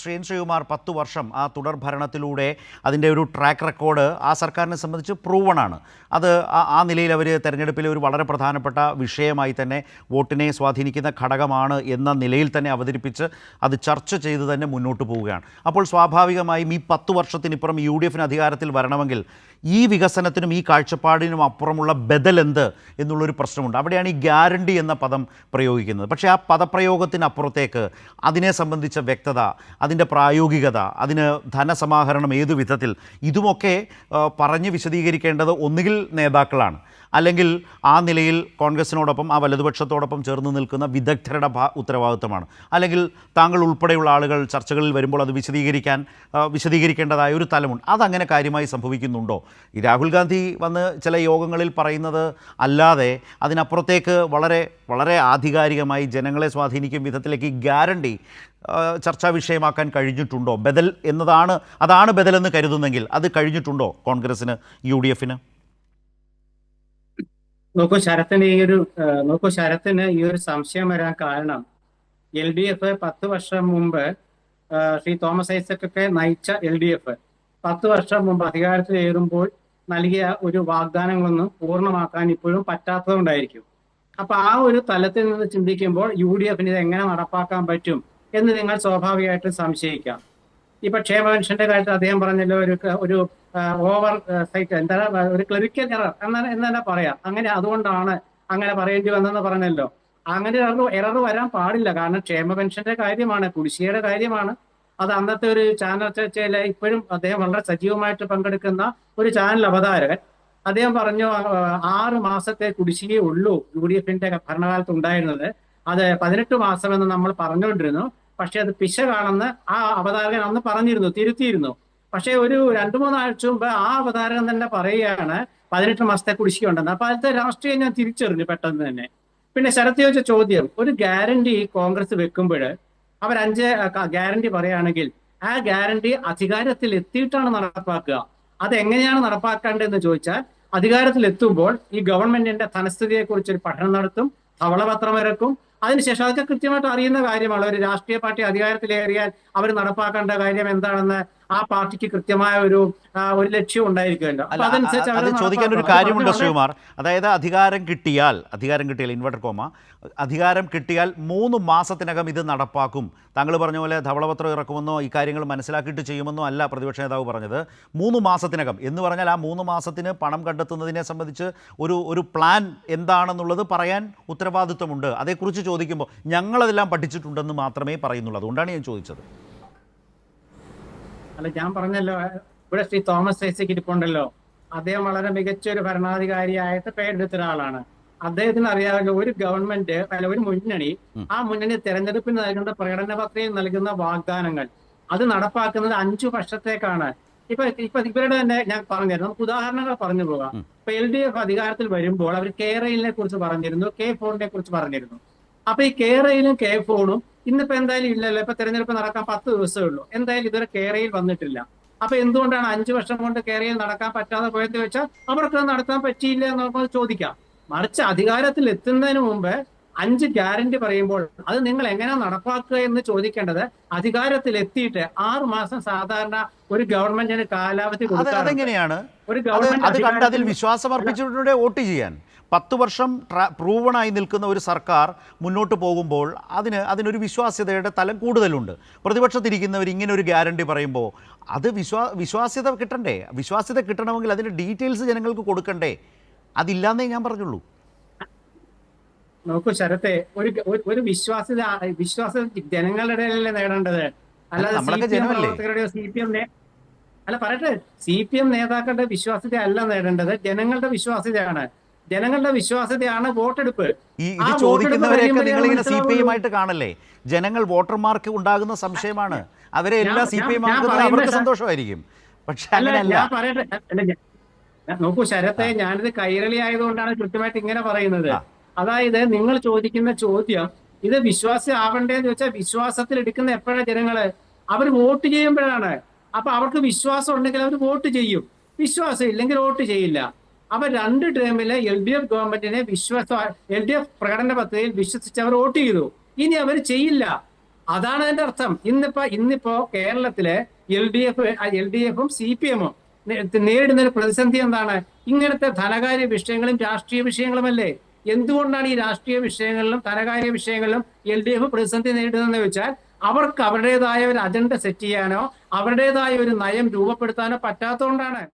ശ്രീകുമാർ 10 വർഷം ആ തുടർ ഭരണത്തിലൂടെ അതിൻ്റെ ഒരു ട്രാക്ക് റെക്കോർഡ് ആ സർക്കാരിനെ സംബന്ധിച്ച് പ്രൂവണാണ്. അത് ആ നിലയിൽ അവർ തെരഞ്ഞെടുപ്പിലെ ഒരു വളരെ പ്രധാനപ്പെട്ട വിഷയമായി തന്നെ വോട്ടിനെ സ്വാധീനിക്കുന്ന ഘടകമാണ് എന്ന നിലയിൽ തന്നെ അവതരിപ്പിച്ച് അത് ചർച്ച ചെയ്ത് തന്നെ മുന്നോട്ട് പോവുകയാണ്. അപ്പോൾ സ്വാഭാവികമായും ഈ 10 വർഷത്തിനിപ്പുറം UDF അധികാരത്തിൽ വരണമെങ്കിൽ ഈ വികസനത്തിനും ഈ കാഴ്ചപ്പാടിനും അപ്പുറമുള്ള ബദൽ എന്ത് എന്നുള്ളൊരു പ്രശ്നമുണ്ട്. അവിടെയാണ് ഈ ഗ്യാരണ്ടി എന്ന പദം പ്രയോഗിക്കുന്നത്. പക്ഷേ ആ പദപ്രയോഗത്തിനപ്പുറത്തേക്ക് അതിനെ സംബന്ധിച്ച വ്യക്തത, അതിൻ്റെ പ്രായോഗികത, അതിന് ധനസമാഹരണം ഏതു വിധത്തിൽ, ഇതുമൊക്കെ പറഞ്ഞ് വിശദീകരിക്കേണ്ടത് ഒന്നുകിൽ നേതാക്കളാണ്, അല്ലെങ്കിൽ ആ നിലയിൽ കോൺഗ്രസിനോടൊപ്പം ആ വലതുപക്ഷത്തോടൊപ്പം ചേർന്ന് നിൽക്കുന്ന വിദഗ്ധരുടെ ഉത്തരവാദിത്തമാണ്, അല്ലെങ്കിൽ താങ്കൾ ഉൾപ്പെടെയുള്ള ആളുകൾ ചർച്ചകളിൽ വരുമ്പോൾ അത് വിശദീകരിക്കേണ്ടതായ ഒരു തലമുണ്ട്. അതങ്ങനെ കാര്യമായി സംഭവിക്കുന്നുണ്ടോ? ഈ രാഹുൽ ഗാന്ധി വന്ന് ചില യോഗങ്ങളിൽ പറയുന്നത് അല്ലാതെ അതിനപ്പുറത്തേക്ക് വളരെ വളരെ ആധികാരികമായി ജനങ്ങളെ സ്വാധീനിക്കും വിധത്തിലേക്ക് ഈ ഗ്യാരണ്ടി ചർച്ചാ വിഷയമാക്കാൻ കഴിഞ്ഞിട്ടുണ്ടോ? അതാണ് ബദലെന്ന് കരുതുന്നെങ്കിൽ അത് കഴിഞ്ഞിട്ടുണ്ടോ കോൺഗ്രസിന്, UDF? ശരത്തിന് ഈ ഒരു സംശയം വരാൻ കാരണം LDF 10 വർഷം മുമ്പ് ശ്രീ തോമസ് ഐസക്കൊക്കെ നയിച്ച LDF 10 വർഷം മുമ്പ് അധികാരത്തിലേറുമ്പോൾ നൽകിയ ഒരു വാഗ്ദാനങ്ങളൊന്നും പൂർണ്ണമാക്കാൻ ഇപ്പോഴും പറ്റാത്തതുകൊണ്ടായിരിക്കും. അപ്പൊ ആ ഒരു തലത്തിൽ നിന്ന് ചിന്തിക്കുമ്പോൾ UDF ഇത് എങ്ങനെ നടപ്പാക്കാൻ പറ്റും എന്ന് നിങ്ങൾ സ്വാഭാവികമായിട്ടും സംശയിക്കാം. ഇപ്പൊ ക്ഷേമ പെൻഷന്റെ കാര്യത്തിൽ അദ്ദേഹം പറഞ്ഞല്ലോ, ഒരു ഓവർ സൈറ്റ്, എന്താ ഒരു ക്ലറിക്കൽ എറർ എന്ന് തന്നെ പറയാം. അങ്ങനെ അതുകൊണ്ടാണ് അങ്ങനെ പറയേണ്ടി വന്നെന്ന് പറഞ്ഞല്ലോ. അങ്ങനെ എറർ വരാൻ പാടില്ല. കാരണം ക്ഷേമ പെൻഷന്റെ കാര്യമാണ്, കുടിശ്ശികയുടെ കാര്യമാണ്. അത് അന്നത്തെ ഒരു ചാനൽ ചർച്ചയിൽ ഇപ്പോഴും അദ്ദേഹം വളരെ സജീവമായിട്ട് പങ്കെടുക്കുന്ന ഒരു ചാനൽ അവതാരകൻ അദ്ദേഹം പറഞ്ഞു 6 മാസത്തെ കുടിശ്ശികയേ ഉള്ളൂ UDF ഭരണകാലത്ത് ഉണ്ടായിരുന്നത്, അത് 18 മാസമെന്ന് നമ്മൾ പറഞ്ഞുകൊണ്ടിരുന്നു. പക്ഷെ അത് പിശകാണെന്ന് ആ അവതാരകൻ അന്ന് പറഞ്ഞിരുന്നു, തിരുത്തിയിരുന്നു. പക്ഷെ ഒരു 2-3 ആഴ്ച മുമ്പ് ആ അവതാരകൻ തന്നെ പറയുകയാണ് 18 മാസത്തെ കുടിശ്ശിക ഉണ്ടെന്ന്. അപ്പൊ അതിന്റെ രാഷ്ട്രീയം ഞാൻ തിരിച്ചറിഞ്ഞു പെട്ടെന്ന് തന്നെ. പിന്നെ ശരത് ചോദിച്ച ചോദ്യം, ഒരു ഗ്യാരണ്ടി കോൺഗ്രസ് വെക്കുമ്പോൾ അവർ 5 ഗ്യാരണ്ടി പറയുകയാണെങ്കിൽ ആ ഗ്യാരണ്ടി അധികാരത്തിൽ എത്തിയിട്ടാണ് നടപ്പാക്കുക. അതെങ്ങനെയാണ് നടപ്പാക്കേണ്ടതെന്ന് ചോദിച്ചാൽ, അധികാരത്തിൽ എത്തുമ്പോൾ ഈ ഗവൺമെന്റിന്റെ ധനസ്ഥിതിയെ കുറിച്ച് ഒരു പഠനം നടത്തും, ധവളപത്രം ഇറക്കും. അതിനുശേഷം അതൊക്കെ കൃത്യമായിട്ട് അറിയുന്ന കാര്യമാണ്. ഒരു രാഷ്ട്രീയ പാർട്ടി അധികാരത്തിലേറിയാൽ അവർ നടപ്പാക്കേണ്ട കാര്യം എന്താണെന്ന് ആ പാർട്ടിക്ക് കൃത്യമായ ഒരു ലക്ഷ്യം ഉണ്ടായിരിക്കുമല്ലോ. അത് ചോദിക്കാൻ ഒരു കാര്യമുണ്ട് ശ്രീകുമാർ. അതായത് അധികാരം കിട്ടിയാൽ ഇൻവെർട്ടർ കോമ അധികാരം കിട്ടിയാൽ 3 മാസത്തിനകം ഇത് നടപ്പാക്കും. താങ്കൾ പറഞ്ഞ പോലെ ധവളപത്രം ഇറക്കുമെന്നോ ഈ കാര്യങ്ങൾ മനസ്സിലാക്കിയിട്ട് ചെയ്യുമെന്നോ അല്ല പ്രതിപക്ഷ നേതാവ് പറഞ്ഞത്. 3 മാസത്തിനകം എന്ന് പറഞ്ഞാൽ ആ 3 മാസത്തിന് പണം കണ്ടെത്തുന്നതിനെ സംബന്ധിച്ച് ഒരു പ്ലാൻ എന്താണെന്നുള്ളത് പറയാൻ ഉത്തരവാദിത്വമുണ്ട്. അതേക്കുറിച്ച് ചോദിക്കുമ്പോൾ ഞങ്ങളതെല്ലാം പഠിച്ചിട്ടുണ്ടെന്ന് മാത്രമേ പറയുന്നുള്ളൂ. അതുകൊണ്ടാണ് ഞാൻ ചോദിച്ചത്. അല്ല, ഞാൻ പറഞ്ഞല്ലോ, ഇവിടെ ശ്രീ തോമസ് ഐസക് ഇരിപ്പുണ്ടല്ലോ, അദ്ദേഹം വളരെ മികച്ച ഒരു ഭരണാധികാരിയായിട്ട് പേരെടുത്ത ഒരാളാണ്. അദ്ദേഹത്തിന് അറിയാമല്ലോ, ഒരു ഗവൺമെന്റ് അല്ല ഒരു മുന്നണി, ആ മുന്നണി തെരഞ്ഞെടുപ്പിന് നൽകുന്ന പ്രകടന പത്രികയിൽ നൽകുന്ന വാഗ്ദാനങ്ങൾ അത് നടപ്പാക്കുന്നത് 5 വർഷത്തേക്കാണ്. ഇപ്പൊ ഇവരുടെ തന്നെ ഞാൻ പറഞ്ഞുതരാം, നമുക്ക് ഉദാഹരണങ്ങൾ പറഞ്ഞു പോകാം. ഇപ്പൊ LDF അധികാരത്തിൽ വരുമ്പോൾ അവർ K-Railനെ കുറിച്ച് പറഞ്ഞിരുന്നു, K-Phone കുറിച്ച് പറഞ്ഞിരുന്നു. അപ്പൊ ഈ K-Railഉം K-Phoneഉം ഇന്നിപ്പോ എന്തായാലും ഇല്ലല്ലോ. ഇപ്പൊ തെരഞ്ഞെടുപ്പ് നടക്കാൻ 10 ദിവസമേ ഉള്ളൂ. എന്തായാലും ഇതുവരെ K-Rail വന്നിട്ടില്ല. അപ്പൊ എന്തുകൊണ്ടാണ് 5 വർഷം കൊണ്ട് K-Rail നടക്കാൻ പറ്റാതെ പോയെന്ന് വെച്ചാൽ അവർക്ക് നടത്താൻ പറ്റിയില്ല എന്ന് നമുക്ക് ചോദിക്കാം. മറിച്ച് അധികാരത്തിൽ എത്തുന്നതിന് മുമ്പ് 5 ഗ്യാരണ്ടി പറയുമ്പോൾ അത് നിങ്ങൾ എങ്ങനെ നടപ്പാക്കുക എന്ന് ചോദിക്കേണ്ടത് അധികാരത്തിൽ എത്തിയിട്ട് 6 മാസം സാധാരണ ഒരു ഗവൺമെന്റിന് കാലാവധി കൊടുക്കാതെങ്ങനെയാണ് അതിൽ വിശ്വാസം അർപ്പിച്ചിട്ടുണ്ട് വോട്ട് ചെയ്യാൻ. 10 വർഷം പ്രൂവണായി നിൽക്കുന്ന ഒരു സർക്കാർ മുന്നോട്ട് പോകുമ്പോൾ അതിനൊരു വിശ്വാസ്യതയുടെ തലം കൂടുതലുണ്ട്. പ്രതിപക്ഷത്തിരിക്കുന്നവർ ഇങ്ങനെ ഒരു ഗ്യാരണ്ടി പറയുമ്പോൾ അത് വിശ്വാസ്യത കിട്ടണ്ടേ? വിശ്വാസ്യത കിട്ടണമെങ്കിൽ അതിൻ്റെ ഡീറ്റെയിൽസ് ജനങ്ങൾക്ക് കൊടുക്കണ്ടേ? അതില്ലാന്നേ ഞാൻ പറഞ്ഞുള്ളൂ. നോക്കൂ ശരത്തെ, ഒരു വിശ്വാസ്യത ജനങ്ങളുടെ ഇടയിലല്ലേ നേടേണ്ടത്, അല്ലാതെ പ്രവർത്തകരുടെയോ CPM നേതാക്കളുടെ വിശ്വാസ്യത അല്ല നേടേണ്ടത്, ജനങ്ങളുടെ വിശ്വാസ്യതയാണ്. ജനങ്ങളുടെ വിശ്വാസ്യതയാണ് വോട്ടെടുപ്പ്. ഇത് ചോദിക്കുന്നവരെയൊക്കെ നിങ്ങളിങ്ങനെ CPM ആയിട്ട് കാണല്ലേ? ജനങ്ങൾ വോട്ടർമാർക്ക് ഉണ്ടാകുന്ന സംശയമാണ്. അവരെ എല്ലാ CPM അവർക്ക് സന്തോഷമായിരിക്കും. പക്ഷെ അങ്ങനെയല്ല. നോക്കൂ ശരത്തെ, ഞാനിത് കൈരളി ആയതുകൊണ്ടാണ് കൃത്യമായിട്ട് ഇങ്ങനെ പറയുന്നത്. അതായത് നിങ്ങൾ ചോദിക്കുന്ന ചോദ്യം ഇത് വിശ്വാസം ആവണ്ടേന്ന് വെച്ചാൽ വിശ്വാസത്തിൽ എടുക്കുന്ന എപ്പോഴാണ് ജനങ്ങള്? അവർ വോട്ട് ചെയ്യുമ്പോഴാണ്. അപ്പൊ അവർക്ക് വിശ്വാസം ഉണ്ടെങ്കിൽ അവർ വോട്ട് ചെയ്യും, വിശ്വാസം ഇല്ലെങ്കിൽ വോട്ട് ചെയ്യില്ല. അപ്പൊ 2 ടേമില് LDF ഗവൺമെന്റിനെ LDF പ്രകടന പത്രികയിൽ വിശ്വസിച്ച് അവർ വോട്ട് ചെയ്തു. ഇനി അവർ ചെയ്യില്ല. അതാണ് അതിന്റെ അർത്ഥം. ഇന്നിപ്പോ കേരളത്തിലെ എൽ ഡി എഫും CPM-ഉം നേരിടുന്ന ഒരു പ്രതിസന്ധി എന്താണ്? ഇങ്ങനത്തെ ധനകാര്യ വിഷയങ്ങളും രാഷ്ട്രീയ വിഷയങ്ങളുമല്ലേ. എന്തുകൊണ്ടാണ് ഈ രാഷ്ട്രീയ വിഷയങ്ങളിലും ധനകാര്യ വിഷയങ്ങളിലും LDF പ്രതിസന്ധി നേരിടുന്നതെന്ന് വെച്ചാൽ അവർക്ക് അവരുടേതായ ഒരു അജണ്ട സെറ്റ് ചെയ്യാനോ അവരുടേതായ ഒരു നയം രൂപപ്പെടുത്താനോ പറ്റാത്തതുകൊണ്ടാണ്.